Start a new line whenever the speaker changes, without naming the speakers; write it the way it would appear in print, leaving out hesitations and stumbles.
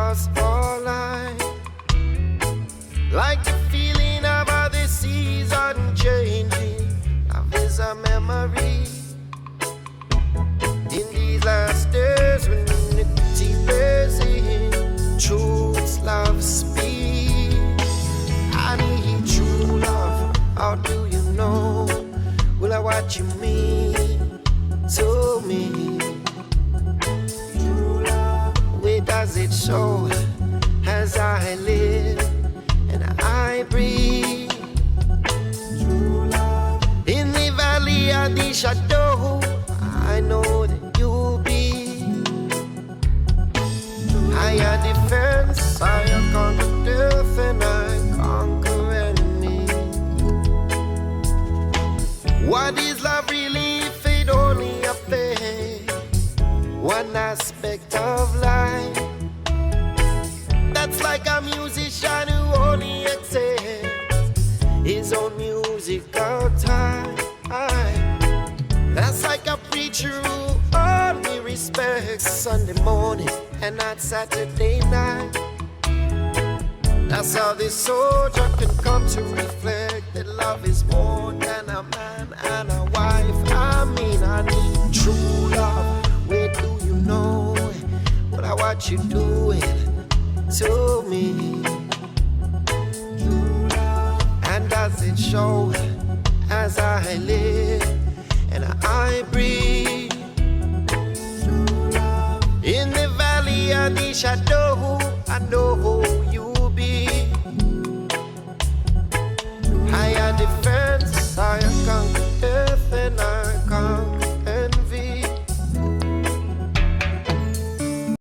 lost for life. Like the feeling of how the seas are changing. Love is a memory. In these last days when unity blazing, truth's love speak. I need true love. How do you know? Will I what you mean to me? True love. Where does it show as I live and I breathe? True love. In the valley of the shadow, I know that you'll be higher defense, higher conquer death, and I conquer enemy. What is love really if it only a play? One aspect of life. That's like a musician who only accepts his own musical time. That's like a preacher who only respects Sunday morning and not Saturday night. That's how this soldier can come to reflect that love is more than a man and a wife. I mean, I need true love. Where do you know what I want you doing to me? True love. And does it show as I live and I breathe? True love. In the valley of the shadow, I know